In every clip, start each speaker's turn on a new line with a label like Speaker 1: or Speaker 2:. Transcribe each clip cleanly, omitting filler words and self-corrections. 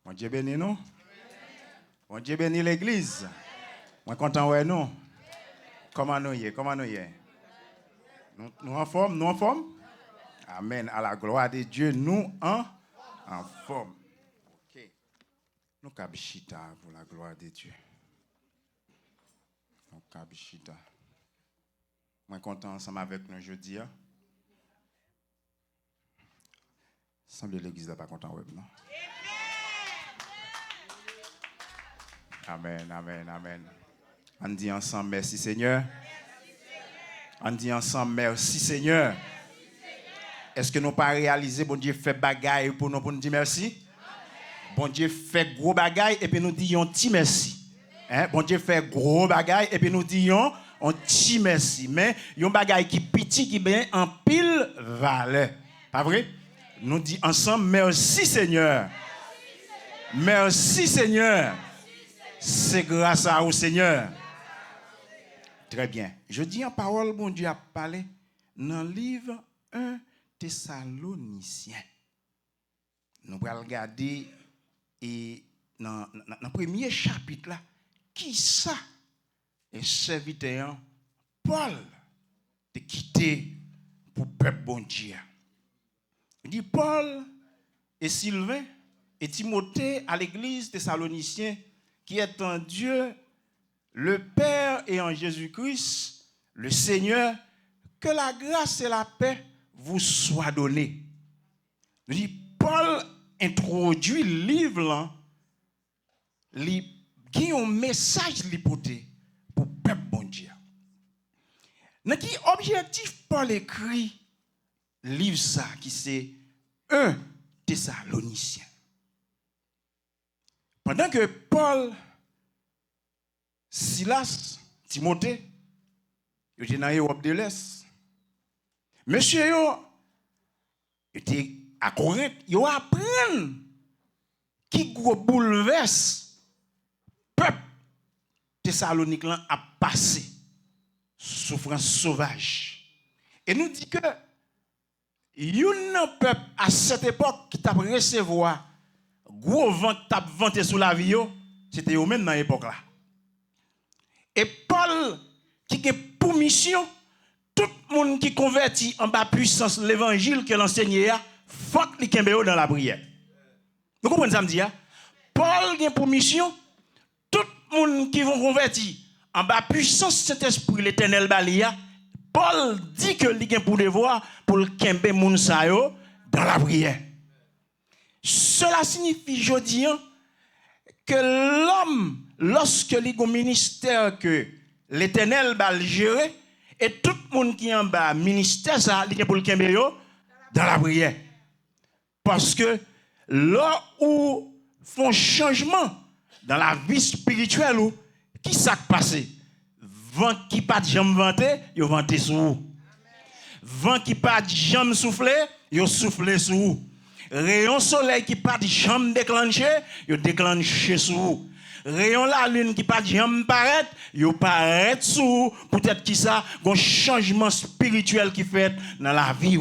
Speaker 1: Bon Dieu bénit nous. Bon Dieu bénit l'église. Moi content ouais nous. Comment nous y est? Comment nous y est? Nous en forme? Nous en forme? Amen. À la gloire de Dieu, nous en forme. OK. Nous kabishita pour la gloire de Dieu. Nous kabishita. Moi content ensemble avec nous jeudi. Semble l'église là pas content ouais non. Amen, amen, amen. On dit ensemble merci Seigneur. On dit ensemble merci Seigneur. Est-ce que nous pas réalisé bon Dieu fait bagaille pour nous dire merci? Bon Dieu fait gros bagaille et puis nous disons petit merci. Hein? Bon Dieu fait gros bagaille et puis nous disons un petit merci. Mais yon bagaille qui petit qui bien en pile valeur. Pas vrai? Nous disons ensemble merci Seigneur. Merci Seigneur. C'est grâce à vous, Seigneur. Très bien. Je dis en parole, bon Dieu a parlé dans le livre 1 Thessaloniciens. Nous allons regarder et dans le premier chapitre là, qui ça est serviteur Paul de quitter pour peuple bon Dieu. Il dit Paul et Sylvain et Timothée à l'église Thessaloniciens qui est en Dieu, le Père et en Jésus-Christ, le Seigneur, que la grâce et la paix vous soient données. Paul introduit le livre là, qui a un message lipoté pour le peuple bon Dieu. Dans qui objectif Paul écrit le livre ça qui c'est 1 Thessaloniciens. Pendant que Paul, Silas, Timothée, ils étaient dans l'Europe de l'Est. Monsieur, ils étaient à Corinthe, ils apprennent qui bouleverse le peuple Thessalonique a passé souffrance sauvage. Et nous dit que il y a un peuple à cette époque qui t'a recevoir gros vent t'a vanté sous la vie, c'était eux même dans l'époque là. Et Paul qui a pour mission tout le monde qui convertit en bas puissance l'évangile que l'enseignait faut qu'il kembe dans la prière. Vous comprenez ça me dit? Paul a pour mission tout le monde qui vont convertir en bas puissance cet esprit l'Éternel balia. Paul dit que il a pour devoir pour le kembe moun sa yo dans la prière. Cela signifie, je dis, que l'homme, lorsque il a un ministère que l'Éternel va le gérer, et tout le monde qui est en bas, ministère, ça, il est pour le kembe dans la prière. Parce que là où font changement dans la vie spirituelle, qui s'est passé? Vent qui pas de jambe vanté, il vanté sur vous. Vent qui pas de jambe soufflé, il soufflé sur vous. Rayon soleil qui pas de jambe déclenché, il déclenché sur vous. Rayon la lune qui pas de jambe paraître, il paraît sur vous. Peut-être qui ça, un changement spirituel qui fait dans la vie.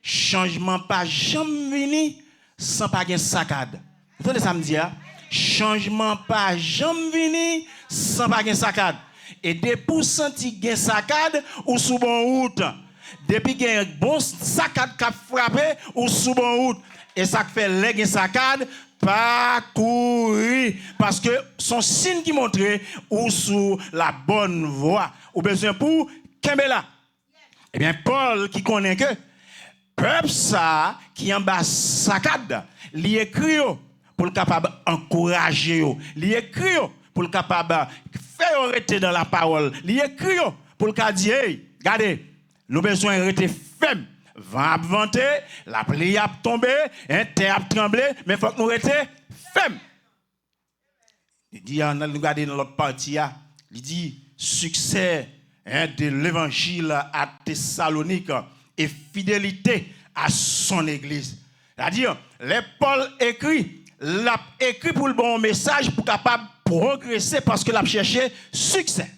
Speaker 1: Changement pas jamais venu sans pas de saccade. Vous entendez ça me dire? Changement pas jamais venu sans pas de saccade. Et depuis senti gen saccade ou sous bon route. Depuis gen bon saccade qui frappé ou sous bon route. Et ça fait les gen saccade pas courir parce que son signe qui montre ou sous la bonne voie. Ou besoin pour kembe là. Eh bien Paul qui connaît que peuple ça qui en bas saccade, li écrit pour le capable encourager yo, li écrit pour le capable faire arrêter dans la parole, li écrit pour le cas dire hey, regardez, nous besoin rester ferme. Vent a vanté, la pluie a tombé, terre a tremblé, mais faut que nous rester ferme. Il dit on a regardé dans l'autre partie il dit succès de l'évangile à Thessalonique et fidélité à son église. C'est-à-dire, les Paul écrit, l'a écrit pour le bon message pour capable progresser parce que l'a cherché succès.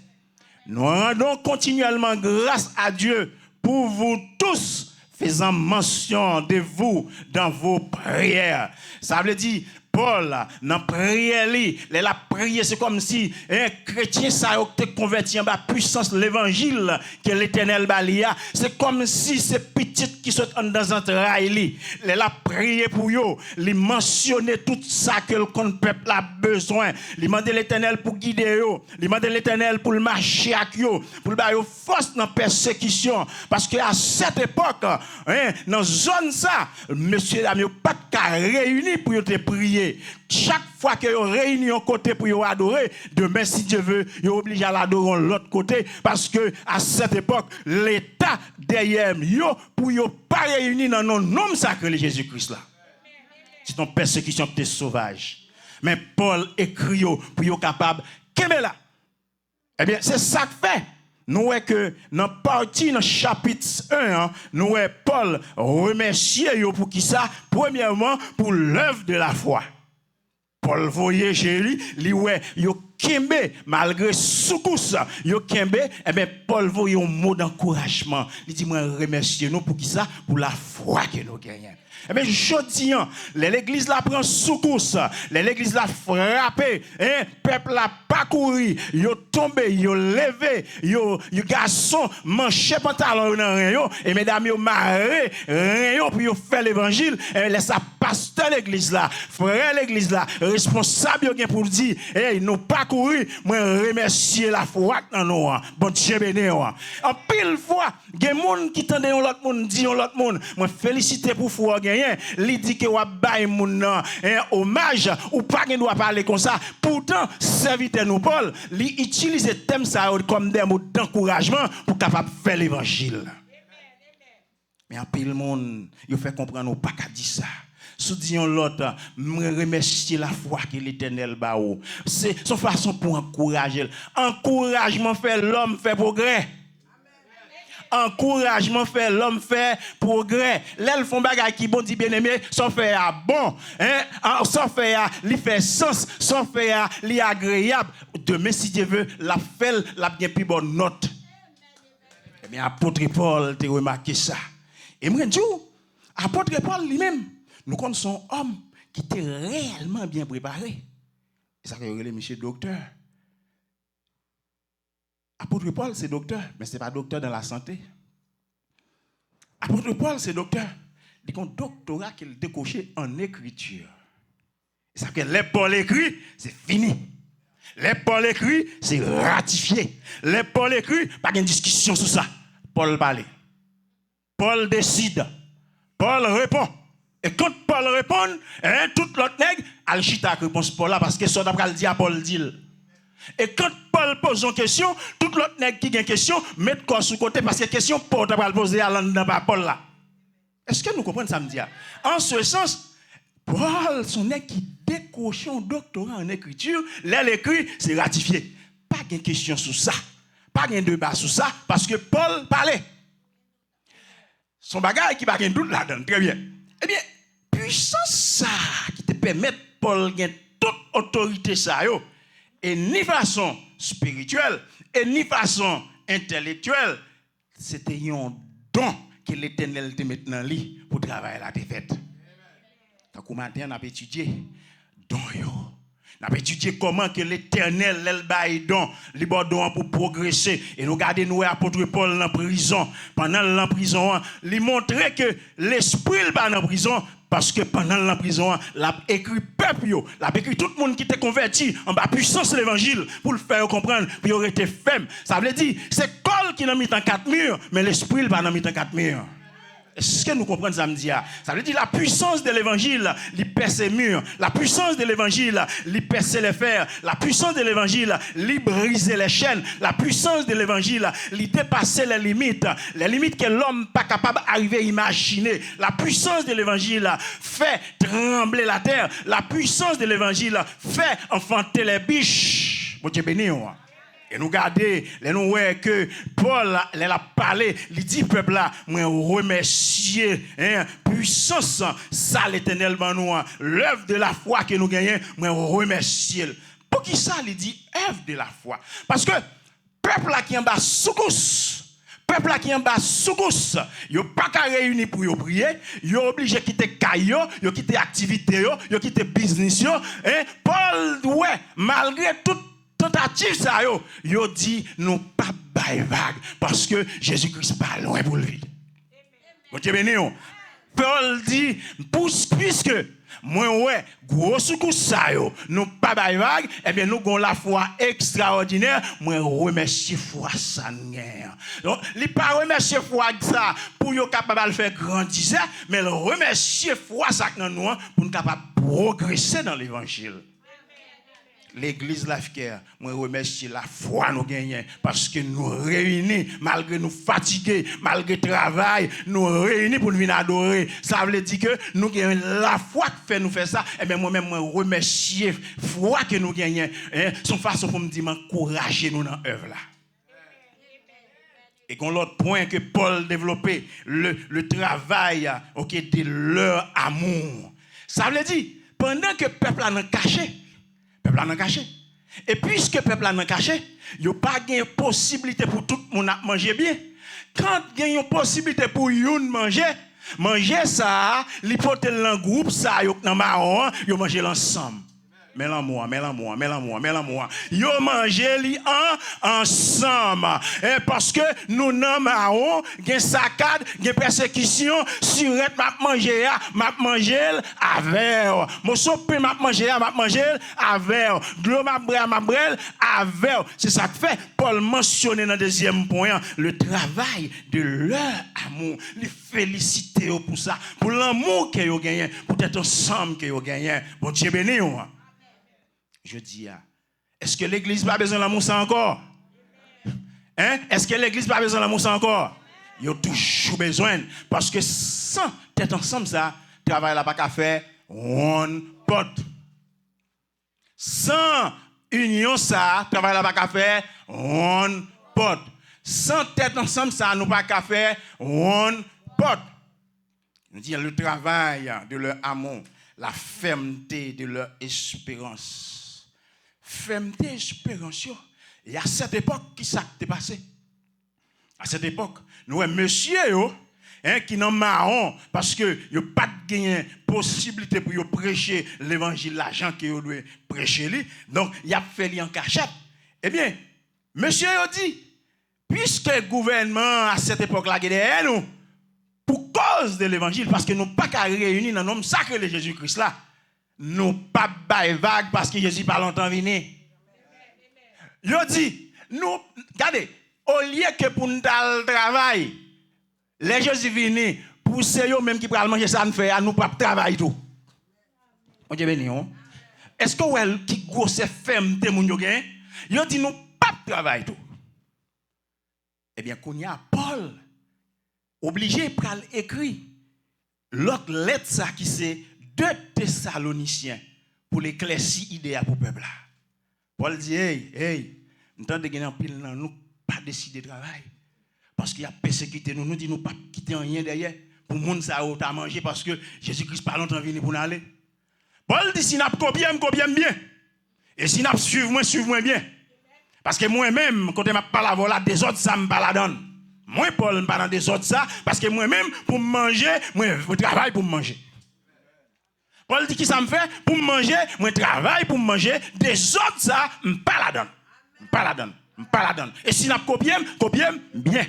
Speaker 1: Nous rendons continuellement grâce à Dieu pour vous tous, faisant mention de vous dans vos prières. Ça veut dire, Paul, dans prière, il a prié, c'est comme si un chrétien ça a converti en bas puissance l'évangile que l'Éternel balia. C'est comme si ces petites qui sont dans un trail, il a prié pour eux, il mentionné tout ça que le peuple a besoin. Il demandé l'Éternel pour guider eux, il demandé l'Éternel pour le marcher avec eux, pour le bailler force dans la persécution. Parce qu'à cette époque, dans zone ça, monsieur n'a pas de réuni pour te prier. Chaque fois que vous réunissez un côté pour vous adorer, demain, si Dieu veut, vous obligé à l'adorer de l'autre côté. Parce que à cette époque, l'État derrière vous, pour vous pas réunir dans nos noms sacrés de Jésus-Christ là. C'est une persécution qui est sauvage. Mais Paul écrit pour vous capable de là. Eh bien, c'est ça que fait. Nous voyons que dans partie dans chapitre 1, nous voyons Paul remercier pour qui ça? Premièrement, pour l'œuvre de la foi. Paul voyait chez lui, yo kembe malgré soukous, yo kembe, eh bien Paul voyait un mot d'encouragement. Il dit moi remercier nous pour qui ça? Pour la foi que nous gagnons. Eh bien, je dis, l'église la prend soukous, l'église la frappé, peuple la parcouru, yo tombé, yo levé, yo garçon manché pantalon dans rien, et mesdames yo marré, rien pour yo faire l'évangile, et laisse ça pasteur l'église là, frère l'église là, responsable yo gen pour dire, nous parcouru, moi remercier la foi dans nous, bon Dieu béni. En pile fois, gen moun qui tande l'autre moun dit l'autre moun, moi féliciter pour foi gagner, li dit que wa bay moun hommage ou pas gen doit parler comme ça. Pourtant, serviteur nous Paul, li utilise thème ça comme des mots d'encouragement pour capable faire l'évangile. Mais en pile monde, il fait comprendre pas qu'à dire ça. Si disons l'autre, me remercier la foi que l'Éternel ba ou. C'est son façon pour encourager. Encouragement fait l'homme fait progrès. Encouragement fait l'homme fait progrès. L'elle font bagay qui bon dit bien aimé, sans faire à bon, sans faire à li fait sens, sans faire à li agréable. Demain si Dieu veut, la fait la bien plus bonne note. Eh bien apôtre Paul te remarqué ça. Et moi dis apôtre Paul lui-même, nous connaissons un homme qui était réellement bien préparé. C'est ça que relève monsieur docteur. Apôtre Paul, c'est docteur, mais ce n'est pas docteur dans la santé. Apôtre Paul, c'est docteur. Il a un doctorat qu'il a décoché en écriture. Et ça que les Paul écrit, c'est fini. Les Paul écrit, c'est ratifié. Les Paul écrit, pas de discussion sur ça. Paul parle. Paul décide. Paul répond. Et quand Paul répond, tout l'autre nègre, al chita réponse Paul là, parce que ça d'après le dit à Paul dit. Et quand Paul pose une question, tout l'autre nègre qui a une question, met quoi sous côté parce que question Paul va poser à Paul là. Est-ce que nous comprenons ça me dit? En ce sens, Paul, son nègre qui décroche un doctorat en écriture, l'écrit, c'est ratifié. Pas de question sur ça. Pas de débat sur ça parce que Paul parlait. Son bagage qui va gagner doute là-dedans. Très bien. Eh bien, puissance ça qui te permet Paul gagner toute autorité ça yo. Et ni façon spirituelle, et ni façon intellectuelle, c'était un don que l'Éternel te met dans lui pour travailler la défaite. Quand on matin, on a étudié don yo. On a étudié comment que l'Éternel l'baille don, li don pour progresser. Et nous regardons nous apôtre Paul en prison. Pendant la prison, il montrait que l'esprit n'est pas en prison. Parce que pendant la prison, l'a écrit peuple, l'a écrit tout le monde qui était converti en bas puissance de l'évangile pour le faire comprendre, puis il aurait été ferme. Ça veut dire, c'est Paul qui n'a mis en 4 murs, mais l'esprit n'a pas mis en 4 murs. Est-ce que nous comprenons samedi? Ça veut dire la puissance de l'évangile, il perce les murs. La puissance de l'évangile, il perce les fers. La puissance de l'évangile, il brise les chaînes. La puissance de l'évangile, il dépasse les limites que l'homme n'est pas capable d'arriver à imaginer. La puissance de l'évangile fait trembler la terre. La puissance de l'évangile fait enfanter les biches. Bon Dieu béni. Et nous regardons, nous voyons que Paul a parlé, il dit peuple là, moi remercier puissance ça l'Éternel nous, l'œuvre de la foi que nous gagnons, moi remercier. Pour qui ça il dit œuvre de la foi? Parce que peuple là qui en bas soukous, peuple qui en bas sous yo pas qu'à réunir pour yo prier, yo obligé quitter caillou, yo quitter activité yo quitter business yo, hein? Paul ouais, malgré toute tentative ça yo dit nous pas bail vague parce que Jésus-Christ pas loin pour le vide. Bon Dieu béni. Paul dit puisque moi ouais gros secousse ça yo nous pas bail vague et bien nous avons la foi extraordinaire moi remercier foi ça donc il pas remercier foi ça pour yo capable faire grandir ça mais le remercier foi ça nous pour nous capable progresser dans l'évangile. L'église Lafayette, moi remercie la foi nous gagnons parce que nous réunis malgré nous fatigués, malgré le travail, nous réunis pour nous venir adorer. Ça veut dire que nous gagnons la foi qui fait nous faire ça. Et bien moi-même moi remercie la foi que nous gagnons. Son façon pour me dire m'encourager nous dans l'œuvre là. Et qu'on l'autre point que Paul développait le travail de leur amour. Ça veut dire pendant que le peuple a caché. Peuple en caché. Et puisque le peuple en caché, il n'y a pas de possibilité pour tout le monde de manger bien. Quand il y a une possibilité pour tout manger ça, l'hypothèse dans le groupe, ça, dans marron, ils mangent ensemble. Mélange-moi. Yo manger li ensemble. Et parce que nous n'avons marron, gen saccade, gen persécution, surette m'a manger avec. Mon sope m'a manger avec. Glo m'a brel avec. C'est ça que fait Paul mentionne dans le deuxième point le travail de leur amour. Les féliciter pour ça, pour l'amour que yo gagné, pour être ensemble que yo gagné. Bon Dieu béni. Je dis, est-ce que l'église n'a pas besoin de l'amour ça encore? Hein? Est-ce que l'église n'a pas besoin de l'amour ça encore? Il y a toujours besoin. Parce que sans être ensemble, ça, travail là pas qu'à faire, one pot. Sans union, ça, travail là pas qu'à faire, one pot. Sans être ensemble, ça, nous pas qu'à faire, one pot. Nous disons le travail de leur amour, la fermeté de leur espérance. Fermeté, espérance. Il y a cette époque qui s'est passé. À cette époque, nous avons monsieur qui n'ont marron parce que il n'y a pas de possibilité pour prêcher l'évangile, l'argent que vous devez prêcher. Donc, il a fait lui en cachette. Eh bien, monsieur a dit, puisque le gouvernement à cette époque-là est nous, pour cause de l'évangile, parce que nous pas qu'à réunir dans le nom sacré de Jésus-Christ là. Nous pas bail vague parce que Jésus pas longtemps venu. Yo dit nous regardez au lieu que pour nous travail les Jésus venu pour c'est eux même qui pral manger ça nous fait nous pas travail tout. On Dieu béni on. Est-ce que ouais qui grosse fermeté moun yo gen? Yo dit nous pas travail tout. Eh bien qu'on y a Paul obligé pral écrire l'autre lettre ça qui c'est 2 Thessaloniciens pour l'éclaircir idée pour le peuple. Paul dit, hey, nous avons gagné pile dans nous pas décider de travail. Parce qu'il y a persécuté nous dit nous pas quitter rien derrière pour monde ça à manger parce que Jésus-Christ pas longtemps venu pour nous aller. Paul dit si n'a copié bien. Et si n'a suivre moi bien. Parce que moi-même quand je parle voilà des autres ça me baladonne. Moi Paul me parle des autres ça parce que moi-même pour manger, moi je travaille pour manger. Paul dit qui ça me fait pour manger, moi travaille pour manger, des autres ça me pas la donne. Et si n'a copié bien.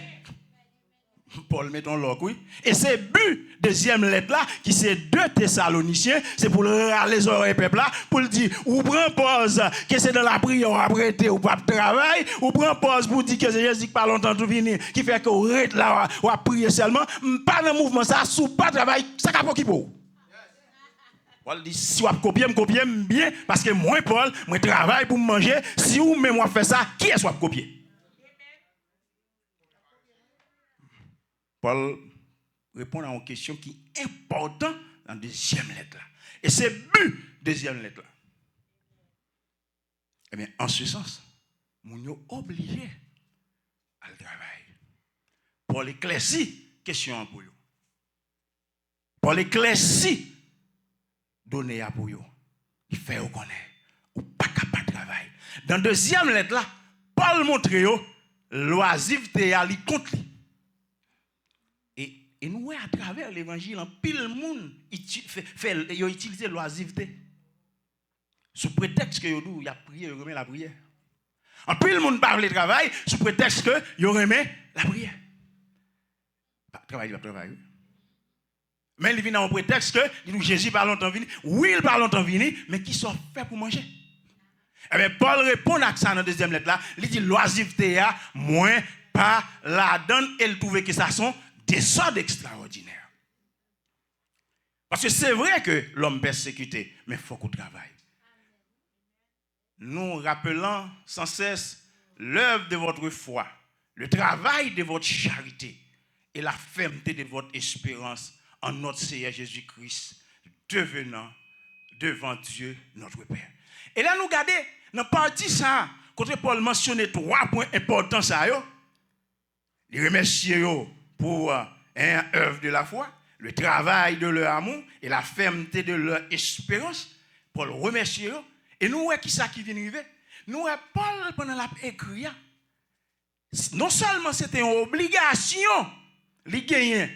Speaker 1: Paul mettons l'autre oui. Et c'est but deuxième lettre là qui c'est 2 Thessaloniciens, c'est pour les oreilles peuple là pour le dire ou prend pause que c'est dans la prière après ou pas travail, ou prend pause pour dire que c'est Jésus qui pas longtemps tout venir qui fait que rete là ou prier seulement, pas dans mouvement ça sous pas travail, ça capot qui pour. Paul dit si vous copiez bien parce que moi Paul, moi travaille pour manger, si vous même moi fait ça, qui est-ce qui copier? Paul répond à une question qui est importante dans la deuxième lettre là. Et c'est but deuxième lettre là. Eh bien en ce sens, nous sommes obligés à le travailler. Pour l'éclaircir, question pour vous. Pour l'éclaircir, donner à pour vous. Il fait au connaître. Ou pas capable de travailler. Dans la deuxième lettre là, Paul montre vous l'oisiveté à lui contre lui. Et nous, à travers l'évangile, pile le monde utilise l'oisiveté. Sous prétexte que il a prié, il remet la prière. En pile le monde parle de travail, sous prétexte que il remet la prière. Travail, il va travailler. Mais il vient en prétexte que Jésus parle longtemps venu. Oui, il parle longtemps venu, mais qui sont faits pour manger? Eh bien, Paul répond à ça dans la deuxième lettre là. Il dit l'oisiveté a moins pas la donne. Et il trouve que ça sont des ordres extraordinaires. Parce que c'est vrai que l'homme persécuté, mais il faut qu'on travaille. Nous rappelons sans cesse l'œuvre de votre foi, le travail de votre charité et la fermeté de votre espérance en notre Seigneur Jésus-Christ, devenant devant Dieu notre Père. Et là, nous regardons, dans la partie ça, quand Paul mentionnait 3 points importants, il remercie pour l'œuvre de la foi, le travail de leur amour et la fermeté de leur espérance. Paul remercie. Et nous, qui ça qui vient arriver? Nous, Paul, pendant l'écrit, non seulement c'était une obligation, il gagne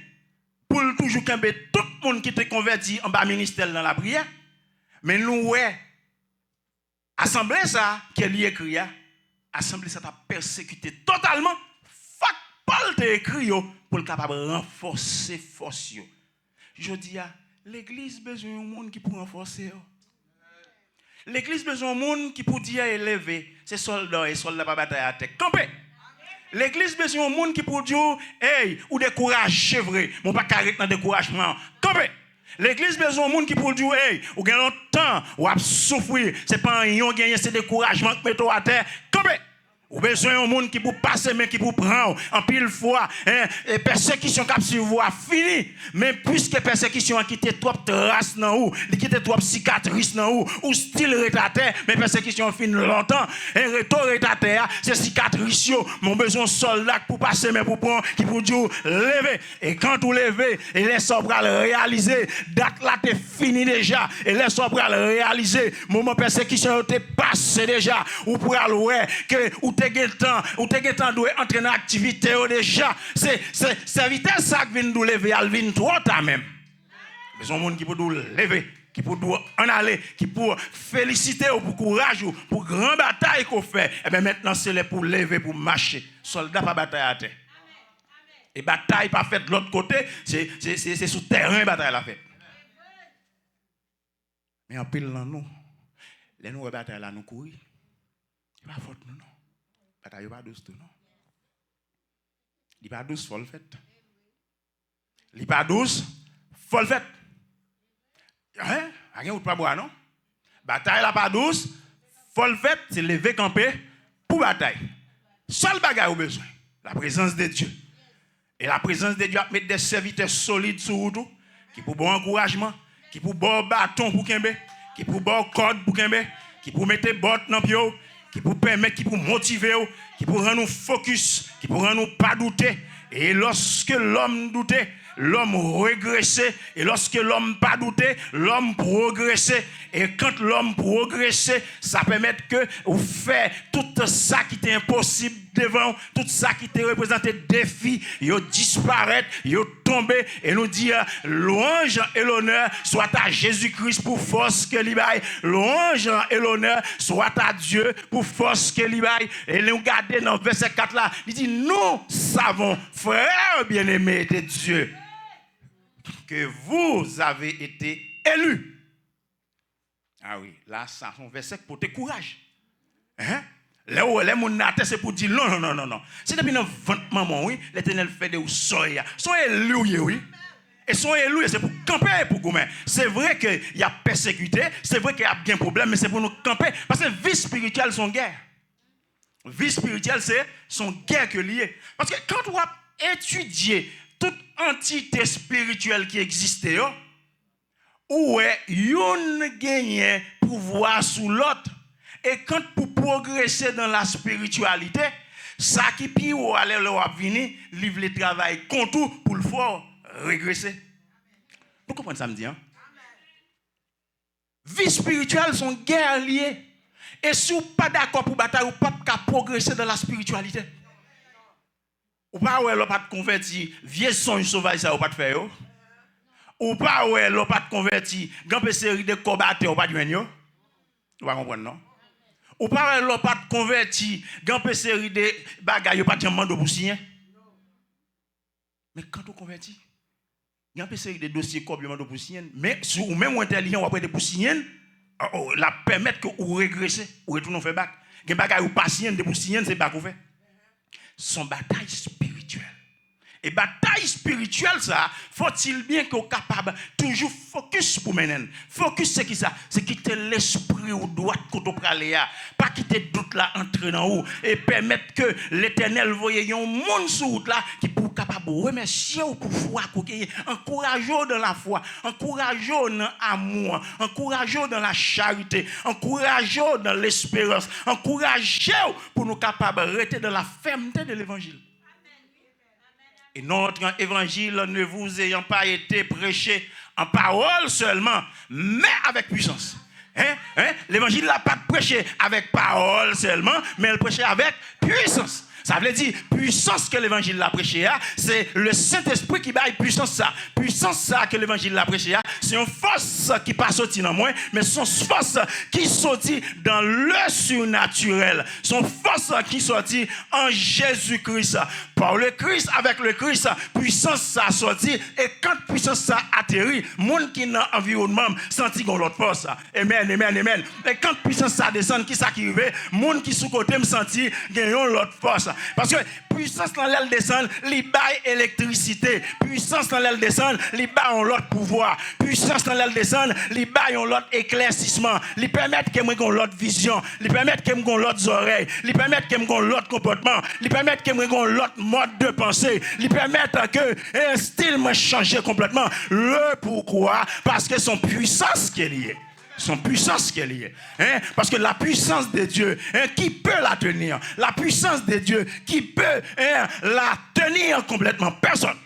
Speaker 1: pour toujours camper tout le monde qui était converti en bas ministère dans la prière, mais nous, assemblée ça, qu'elle y écrit, assemblée ça t'a persécuté totalement. Fuck, Paul t'a écrit pour le capable de renforcer force. Je dis, l'église besoin d'un monde qui peut renforcer. L'église besoin d'un monde qui peut dire élever ses soldats et soldats pas bataille à tête. Campé. L'église besoin d'un monde qui peut dire hey, ou décourager vrai, mon pas carré dans découragement. Campé. L'église besoin d'un monde qui peut dire hey, ou gagne longtemps ou a souffrir, c'est pas un yon gagner c'est découragement que mettre à terre. Campé. Ou besoin d'un monde qui peut passer mais qui peut prendre en pile fois et persécution cap sur vous a fini mais puisque persécution a quitté trop traces dans ou quitté trop cicatrices dans ou style retardé mais persécution fin longtemps et retour retardé c'est cicatrices mon besoin soldat pour passer mais pour prendre qui pour dire lever et quand vous levez et les sobral réaliser date là t'es fini déjà et les sobral réaliser moment persécution t'es passé déjà ou pour aller que ou ou te temps doit entrer dans l'activité déjà c'est vitesse ça qui vient nous lever al vient trop tard même besoin monde qui peut nous lever qui peut nous en aller qui peut féliciter pour courage pour grand bataille qu'on fait et bien maintenant c'est là pour lever pour marcher soldat pas bataille à terre et bataille pas faite de l'autre côté c'est sous terrain bataille la fait mais en pile dans nous les nous bataille là nous courir pas faute nous non bataille pas douce tout non. Il pas douce folle fait. Il pas douce folle fait. Hein? Rien ou pas boire non? Bataille la pas douce folle fait, c'est lever camper pour bataille. Seul bagage au besoin, la présence de Dieu. Et la présence de Dieu a mettre des serviteurs solides sur vous qui pour bon encouragement, qui pour bon bâton pour kembe, qui pour bon corde pour kembe, qui pour mettre botte dans pied qui pour permettre, qui pour motiver, qui pour rendre nous focus, qui pour rendre nous pas douter. Et lorsque l'homme doutait, l'homme régressait. Et lorsque l'homme pas doutait, l'homme progressait. Et quand l'homme progressait, ça permet que vous faites tout ça qui était impossible devant, tout ça qui était représenté défi, il disparaît, il tombe. Et nous dit, louange et l'honneur soit à Jésus-Christ pour force que l'Ibaï. Louange et l'honneur soit à Dieu pour force que l'Ibaï. Et nous regardons dans verset 4 là, il dit, nous savons, frères bien-aimés de Dieu, que vous avez été élus. Ah oui, là, ça, son verset pour te courage. Hein? Là où les gens c'est pour dire non. C'est depuis notre maman, oui, l'Éternel fait des soyez. Soyez élus, oui. Et soyez élus, c'est pour camper pour gommer. C'est vrai qu'il y a persécuté, c'est vrai qu'il y a bien problème, mais c'est pour nous camper. Parce que vie spirituelle, son guerre. Vie spirituelle, c'est son guerre que lié. Parce que quand on a étudié toute entité spirituelle qui existait, où est une gagne pouvoir sur l'autre. Et quand pour progresser dans la spiritualité, ça qui puis ou aller leur venir, livre le travail contre pour le faire régresser. Vous comprenez ça me dit hein? Vie spirituelle sont guerre liées. Et si vous n'êtes pas d'accord pour bataille, vous ne pouvez pas progresser dans la spiritualité. Ou pas ouais, l'on pas de converti, vieux songe sauvage ça ou pas de faire yo. Ou pas ouais, l'on pas de converti, grand série de combattants ou pas de yo. Tu vas comprendre non? Ou pas ouais, l'on pas de converti, grand série de bagaille ou pas de mando pour signer. Mais quand on convertit, grand série de dossiers comme mando pour signer, mais si ou même intelligent ou après de pour signer, la permettre que ou régresser ou retourner faire bac. Gen bagaille ou pas signer de pour signer, c'est bac ou fait. Son bataille spirituelle. Et bataille spirituelle, ça, faut-il bien qu'on capable toujours focus pour mener. Focus, c'est qui ça? C'est quitter l'esprit ou droite quand on prale. Pas quitter doute là, entrer dans haut. Et permettre que l'éternel voyait un monde sur route là qui pour capable remercier ou pour foi, encourager dans la foi, encourager dans l'amour, encourager dans la charité, encourager dans l'espérance, encourager pour nous capables de rester dans la fermeté de l'évangile. Et notre évangile ne vous ayant pas été prêché en parole seulement, mais avec puissance. L'évangile n'a pas prêché avec parole seulement, mais il prêchait avec puissance. Ça veut dire, puissance que l'évangile l'a prêché, c'est le Saint-Esprit qui baille puissance ça. Puissance ça que l'évangile l'a prêché, c'est une force qui pas sorti dans moi, mais son force qui sortit dans le surnaturel. Son force qui sortit en Jésus-Christ. Par le Christ, avec le Christ, puissance ça sorti. Et quand puissance ça atterrit, monde qui dans l'environnement senti qu'on l'autre force. Amen, amen, amen. Et quand puissance ça descend, qui ça qui arrive, monde qui sous côté me senti gagnons l'autre force. Parce que puissance dans l'aile descend, li baille électricité. Puissance dans l'aile descend, li baille l'autre pouvoir. Puissance dans l'aile descend, li baille l'autre éclaircissement. Li permettre que moi gon l'autre vision, li permettre que moi gon l'autre oreille, li permettre que moi gon l'autre comportement, li permettre que moi gon l'autre mode de pensée, li permettre que un style me changer complètement. Le pourquoi? Parce que son puissance qui est liée. Son puissance qui est liée. Parce que la puissance de Dieu, qui peut la tenir? La puissance de Dieu, qui peut la tenir complètement? Personne.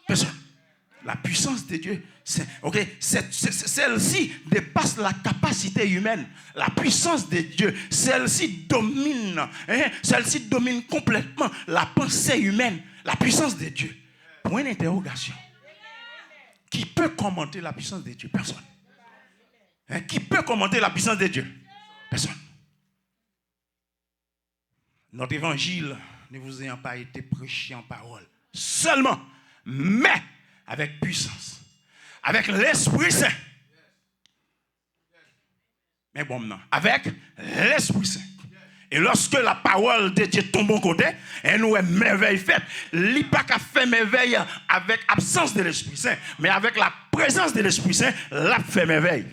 Speaker 1: Personne. La puissance de Dieu, celle-ci dépasse la capacité humaine. La puissance de Dieu, celle-ci domine. Celle-ci domine complètement la pensée humaine. La puissance de Dieu. Point d'interrogation. Qui peut commenter la puissance de Dieu? Personne. Qui peut commenter la puissance de Dieu? Personne. Notre évangile ne vous ayant pas été prêché en parole seulement, mais avec puissance, avec l'Esprit Saint. Mais bon, non, avec l'Esprit Saint. Et lorsque la parole de Dieu tombe au côté, et nous est merveille faite, il n'y a pas qu'à faire merveille avec l'absence de l'Esprit Saint, mais avec la présence de l'Esprit Saint, la fait merveille.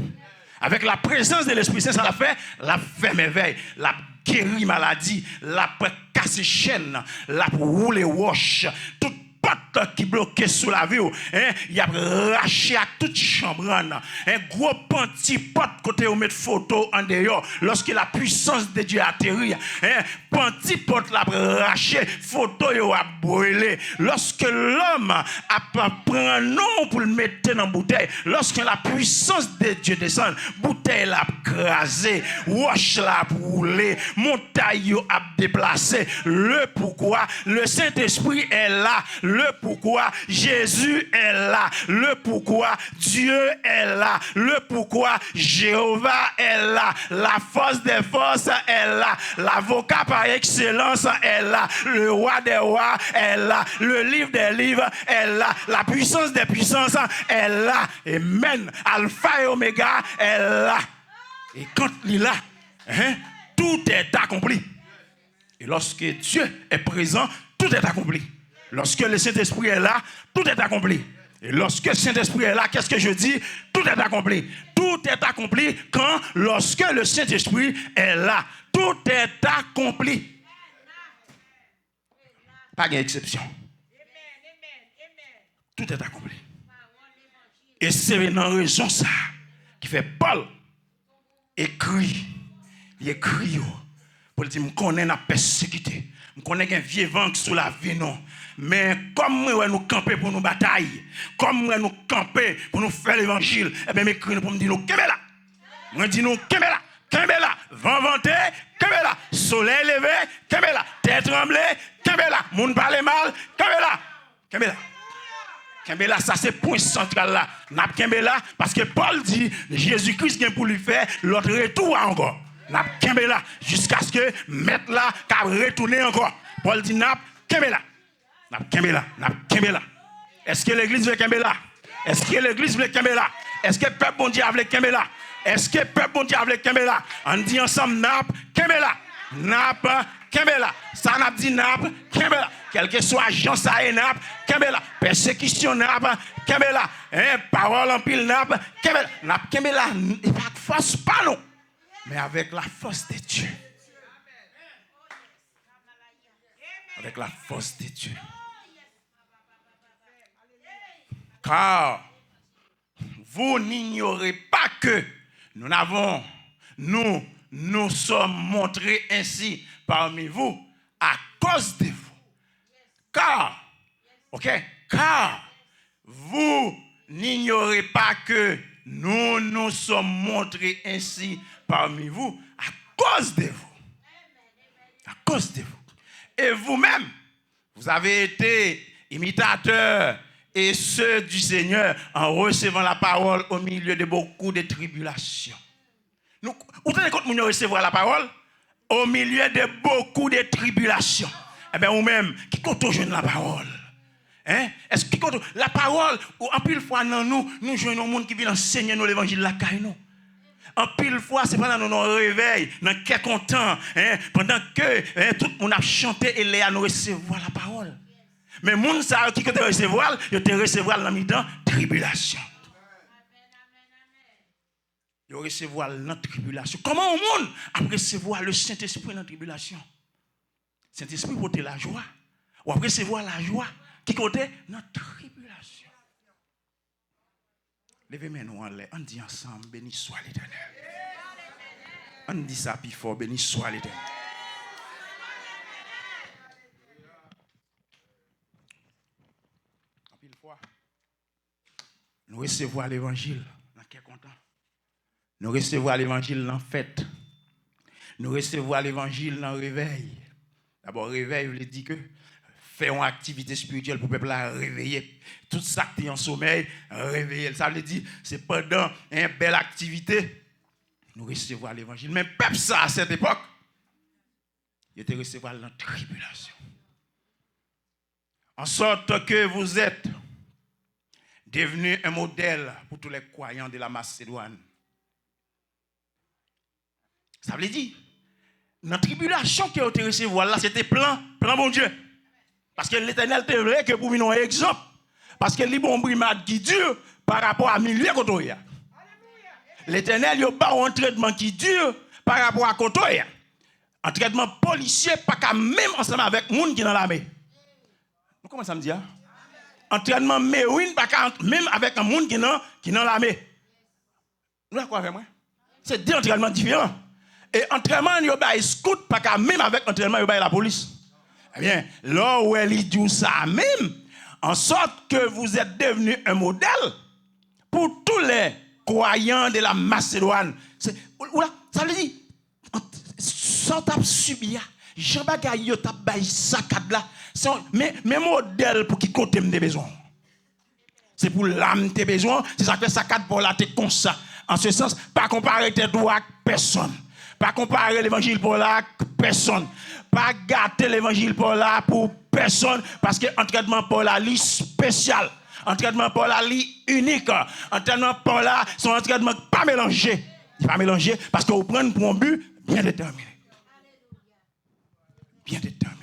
Speaker 1: Avec la présence de l'Esprit Saint, ça l'a fait merveille. La guéri maladie, la cassé chaîne, la roulé roche, toute porte qui bloquait sous la vie, il a raché à toute chambre. Un gros petit porte côté où mettre photo en dehors. Lorsque la puissance de Dieu atterrit, petit porte l'a raché, photo yo a brûlé. Lorsque l'homme a pris un nom pour le mettre dans la bouteille, lorsque la puissance de Dieu descend, bouteille l'a crasé, roche l'a brûlé, montagne a déplacé. Le pourquoi le Saint-Esprit est là. Le pourquoi Jésus est là. Le pourquoi Dieu est là. Le pourquoi Jéhovah est là. La force des forces est là. L'avocat par excellence est là. Le roi des rois est là. Le livre des livres est là. La puissance des puissances est là. Amen. Alpha et Oméga est là. Et quand il est là, tout est accompli. Et lorsque Dieu est présent, tout est accompli. Lorsque le Saint-Esprit est là, tout est accompli. Et lorsque le Saint-Esprit est là, qu'est-ce que je dis? Tout est accompli. Tout est accompli lorsque le Saint-Esprit est là. Tout est accompli. Pas d'exception. Tout est accompli. Et c'est une raison ça qui fait Paul écrit. Il écrit pour dire, je connais la persécuté. Je connais un vieux vent sous la vie, non. Mais comme nous camper pour nous batailler, comme nous camper pour nous faire l'évangile, eh bien, m'écrit pour me dire, nous, qu'est-ce là? Moi, dis nous, qu'est-ce là? Vent vanté, qu'est-ce là? soleil levé, kembe là. Terre tremblée, kembe là. Moun parle mal, kembe là. Kembe là. Kembe là, ça c'est point central là. N'a kembe là, parce que Paul dit, Jésus-Christ vient pour lui faire l'autre retour encore. N'a kembe là, jusqu'à ce que maître là, qu'a retourné encore. Paul dit, n'a kembe là. N'a kembe là, n'a kembe là. Est-ce que l'église veut kembe là? Est-ce que l'église veut kembe là? Est-ce que le peuple bon Dieu veut kembe là? Est-ce que le peuple bon Dieu veut kembe là? On dit ensemble, n'a kembe là. N'a kembe là. Ça n'a dit n'a kembe là. Quel que soit Jean ça et n'a kembe là. Persécution n'a kembe là. Parole en pile n'a kembe là. N'a kembe là. Il pas de force pas non. Mais avec la force de Dieu. Avec la force de Dieu. Car vous n'ignorez pas que nous sommes montrés ainsi parmi vous à cause de vous. Car vous n'ignorez pas que nous sommes montrés ainsi parmi vous à cause de vous. À cause de vous. Et vous-même, vous avez été imitateurs et ceux du Seigneur en recevant la parole au milieu de beaucoup de tribulations. Vous tenez compte de recevoir la parole au milieu de beaucoup de tribulations. Eh bien, vous-même, qui compte jouer la parole? Est-ce que la parole, en pile fois, nous jouons un monde qui vient enseigner nous l'évangile de la caille, nous. En pile fois, c'est pendant nous réveil, dans quel content, pendant que tout le monde a chanté et les a nous recevoir la parole. Mais les gens qui te recevoir, ils te recevoir dans la tribulation. Ils recevoir dans la tribulation. Comment au monde a recevoir le Saint-Esprit dans la tribulation? Saint-Esprit porte la joie. Ou après recevoir la joie qui côté dans la tribulation. Levez-nous en l'air. On dit ensemble, béni soit l'Éternel. On dit ça plus fort, béni soit l'Éternel. Nous recevons l'évangile dans quel content. Nous recevons l'évangile dans fête. Nous recevons l'évangile dans réveil. D'abord, réveil, il dit que faire une activité spirituelle pour le peuple à réveiller. Tout ça qui est en sommeil, réveiller. Ça veut dire, c'est pendant une belle activité, nous recevons l'évangile. Mais peuple ça, à cette époque, il était recevoir dans la tribulation. En sorte que vous êtes devenu un modèle pour tous les croyants de la Macédoine. Ça veut dire, dans la tribulation qui a été recevoir là, c'était plan bon Dieu. Parce que l'Éternel te vrai que pour nous un exemple. Parce que les bon brimade qui dure par rapport à milieu Kotoya. L'Éternel n'a pas un traitement qui dure par rapport à Kotoya. Un traitement policier, pas qu'à même ensemble avec les gens qui sont dans l'armée. Comment ça me dit? Entraînement méouine, même avec un monde qui est dans l'armée. Vous avez quoi avec moi? C'est deux entraînements différents. Et entraînement, il y a scout, pas même avec entraînement, il y a la police. Eh bien, là où elle dit ça même, en sorte que vous êtes devenu un modèle pour tous les croyants de la Macédoine. Ça veut dire, sans t'as subi, Jean-Baptiste yo t'a bail saccade là. Mais modèle pour qui côté des besoins. C'est pour l'âme tes besoins, c'est ça que saccade pour la tête comme ça. En ce sens, pas comparer tes droits avec personne. Pas comparer l'évangile pour la personne. Pas gâter l'évangile pour la pour personne parce que entraînement pour la lit spécial. Entraînement pour la lit unique. Entraînement pour la son entraînement pas mélangé. Il pas mélangé parce que vous prenez pour un but bien déterminé. Bien déterminé.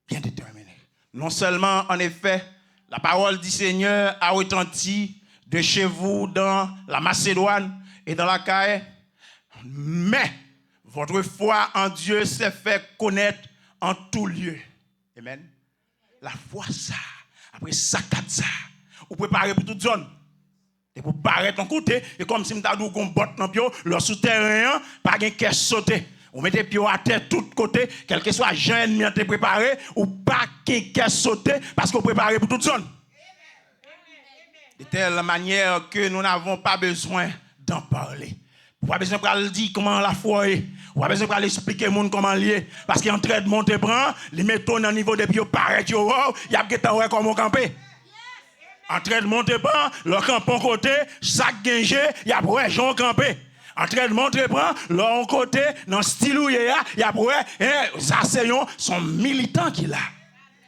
Speaker 1: Bien déterminé. Non seulement, en effet, la parole du Seigneur a retenti de chez vous dans la Macédoine et dans la Caille, mais votre foi en Dieu s'est fait connaître en tout lieu. Amen. La foi, ça, après ça, ça, vous préparez pour toute zone. Et pour paraître en côté, et comme si vous avez un bot dans le pied, le souterrain, pas de caisse sauter. Vous mettez pied à terre tout côté, quel que soit jeune ennemi te préparé, ou pas qui sauter parce que vous préparez pour toute zone. De telle manière que nous n'avons pas besoin d'en parler. Ou pas besoin de dire comment la foi est. Ou pas besoin de expliquer au monde comment lier. Parce qu'il est en train de monter, prend, les métaux dans le niveau des pieds, paraît, il y a des comment camper. En train de monter, prend, le campon côté, sac gingé, il y a des gens campés. En train de monter, prend, l'autre côté, dans le style où il y a des assaillants, sont militants qui là.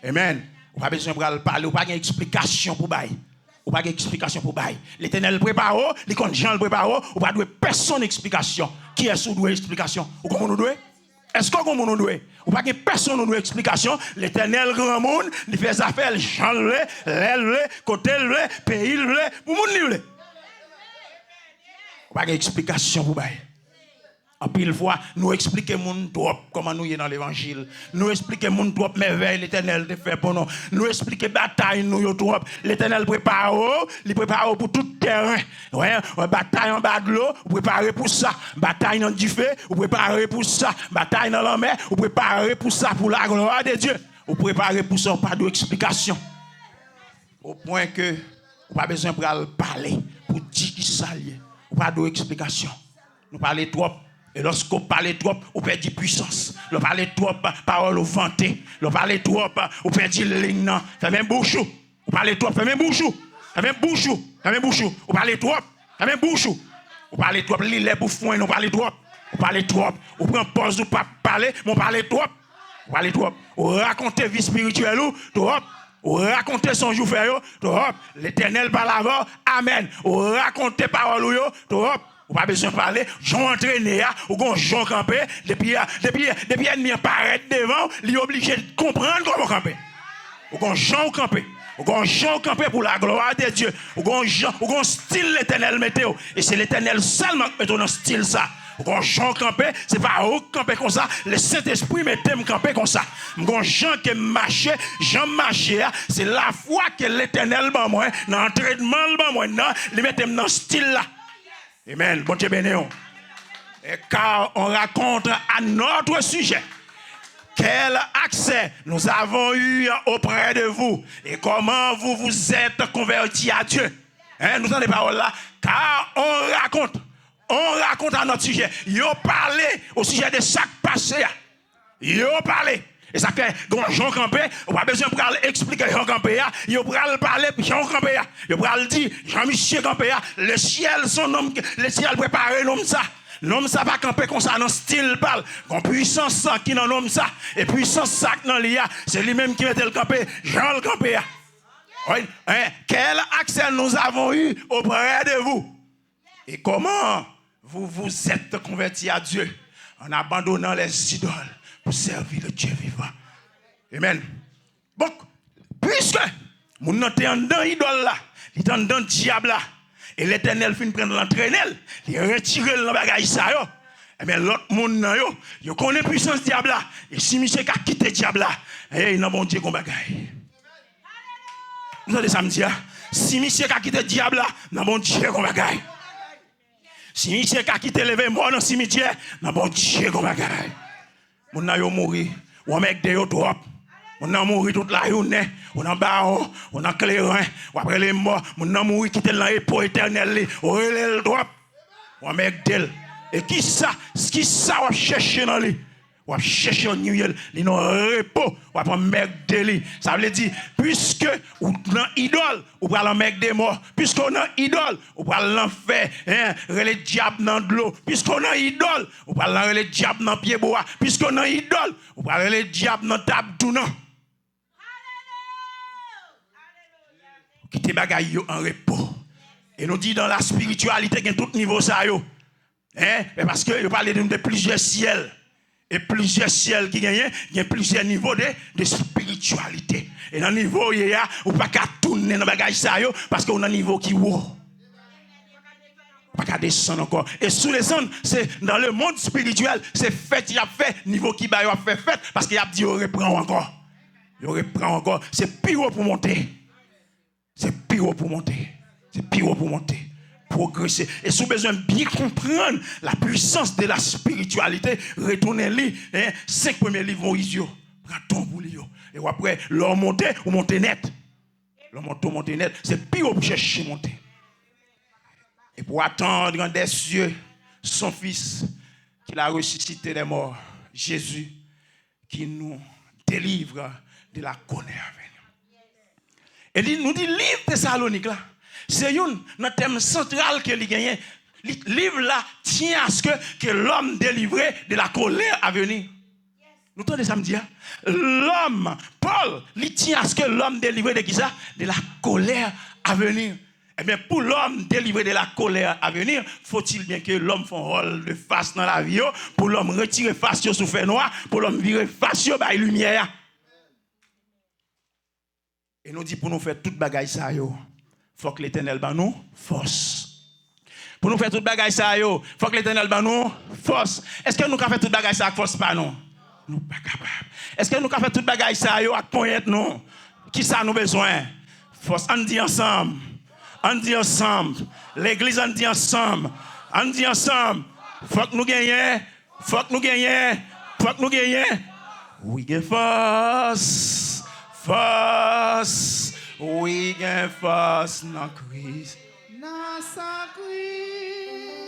Speaker 1: Amen. Ou pas besoin de parler, ou pas d'explication pour bailler. Ou pas d'explication pour bailler. L'Éternel prépare, les gens le préparent, ou pas de personne explication. Qui est sous doué explication? Ou comment nous doit? Est-ce qu'on nous doit? Ou pas que personne nous doit explication? L'Éternel grand monde, il fait affaires, gens le, côté le, pays le, pour monde le. Ou pas d'explication pour bailler. En pile fois, nous expliquons moun trop comment nous y dans l'évangile. Nous expliquons moun trop merveille l'Éternel te fait pour nous. Nous expliquons bataille nous yo trop. L'Éternel prépare, il prépare pour tout terrain. Ouais, bataille en bas de l'eau, vous préparez pour ça. Bataille dans du feu, vous préparez pour ça. Bataille dans la mer, vous préparez pour ça pour la gloire de Dieu. Vous préparez pour ça, pas d'explication. Au point que vous pas besoin de parler pour dire qui ça lié. Pas d'explication. Nous parlons trop. Et lorsqu'on parle trop, on perd de puissance. On parle trop, parole vantée. On parle trop, on perd de ligne. Fait même bouchou. On parle trop, fait même bouchou. Fait même bouchou. Fait même bouchou. On parle trop, fait même bouchou. On parle trop, l'île pour foin, on parle trop. On parle trop. On prend pause ou pas parler, mais on parle trop. On parle trop. On raconte vie spirituelle ou trop. On raconte son jour fait trop. L'Éternel parle avant. Amen. On raconte parole ou trop. Ou pas besoin de parler, j'en entraîné, ou qu'on j'en campé, depuis ennemi apparaît devant, il est obligé de comprendre comment camper. Ou qu'on j'en campé, ou qu'on j'en campé pour la gloire de Dieu, ou qu'on style l'Éternel météo, et c'est l'Éternel seulement qui met dans style ça. Ou qu'on j'en campé, c'est pas où camper comme ça, le Saint-Esprit mette me camper comme ça. Qu'on j'en qui marché, j'en marché, c'est la foi que l'Éternel m'a moi, dans l'entraînement m'a moi, il mette dans style là. Amen. Bon Dieu béni. Et car on raconte à notre sujet quel accès nous avons eu auprès de vous et comment vous vous êtes convertis à Dieu. Hein, nous avons des paroles là. Car on raconte à notre sujet. Ils ont parlé au sujet de chaque passé. Ils ont parlé. Et ça fait, donc, Jean Campé, on n'a pas besoin de expliquer Jean Campé, il va parler Jean Campé, il va dire Jean-Michel Campé, le ciel, son homme, le ciel préparé, l'homme ça. L'homme ça va camper comme ça dans style parle. Qu'on puissance ça qui dans l'homme ça. Et puissance ça qui dans l'IA, c'est lui-même qui mettait le campé, Jean le Campé. Oui, hein? Quel accès nous avons eu auprès de vous? Et comment vous vous êtes convertis à Dieu en abandonnant les idoles pour servir le Dieu vivant. Amen. Bon, puisque nous sommes dans l'idole là, nous sommes dans le diable là, et l'Éternel finit prendre l'entraîner, il retire le bagage ça yo. Mais l'autre monde yo connaît puissance diable là. Et si monsieur a quitté diable là, il n'a bon Dieu comme bagaille. Vous entendez ça me dire? Si monsieur a quitté diable là, n'a bon Dieu comme bagaille. Si monsieur a quitté levé mort dans le cimetière, n'a bon Dieu comme bagaille. On a mouru, on a des trop. On a mouru toute la journée, on a baron, on a clairin, on après les morts, on a mouru qui était dans l'époque éternelle, on a le droit, on a d'elle. Et qui ça on cherche dans lui? On cherche dans lui, il a un repos, on va mettre de lui. Ça veut dire, puisque on a idole, on va mettre des morts. Puisqu'on a idole, on va l'enfer, le diable dans de l'eau. Puisqu'on a idole, on va le diable dans pied bois. Puisqu'on a idole, on va le diable dans table tout non. Quitter bagaille en repos. Et nous dit dans la spiritualité qu'il y a tout niveau ça yo. Parce que je parle de plusieurs ciels. Et plusieurs ciels qui gagnent, il y a plusieurs niveaux de spiritualité. Et dans le niveau, il y a, on ne peut pas tourner dans le bagage ça, parce qu'on a un niveau qui est haut. On ne peut pas descendre encore. Et sous les ondes, c'est dans le monde spirituel, c'est fait, il y a fait, niveau qui va fait, parce qu'il y a dit, on reprend encore. On reprend encore. C'est pire pour monter. C'est pire pour monter. C'est pire pour monter. Progresser. Et si vous avez besoin de bien comprendre la puissance de la spiritualité, retournez-les. 5 premiers livres Moïse. Prends ton pour lui. Et après, l'homme monte ou monte net. L'homme monte net. C'est pire pour chercher monter. Et pour attendre des cieux son Fils qu'il a ressuscité des morts. Jésus qui nous délivre de la colère. Et il nous dit, livre Thessalonique là, c'est un thème central que il gagne. Livre là tient à ce que l'homme délivré de la colère à venir. Nous entendez ça me dire? L'homme, Paul, il tient à ce que l'homme délivré de qui ça? De la colère à venir. Eh bien, pour l'homme délivré de la colère à venir, faut-il bien que l'homme fasse un rôle de face dans la vie, pour l'homme retirer face sous fait noir, pour l'homme virer face sur la lumière. Et nous dit pour nous faire toute bagaille ça, il faut que l'Éternel ban nous force. Pour nous faire toute bagaille ça, il faut que l'Éternel ban nous force. Est-ce que nous pouvons faire toute bagaille ça avec force pas non? Nous pas capable. Est-ce que nous pouvons faire toute bagaille ça avec poignette non? Qui ça nous besoin? Force, on dit ensemble. On dit ensemble. L'église on dit ensemble. On dit ensemble. Faut que nous gagnions. Faut que nous gagnions. Faut que nous gagnions. We get force. Force. We get force. Non, Christ.
Speaker 2: Non, sans Christ.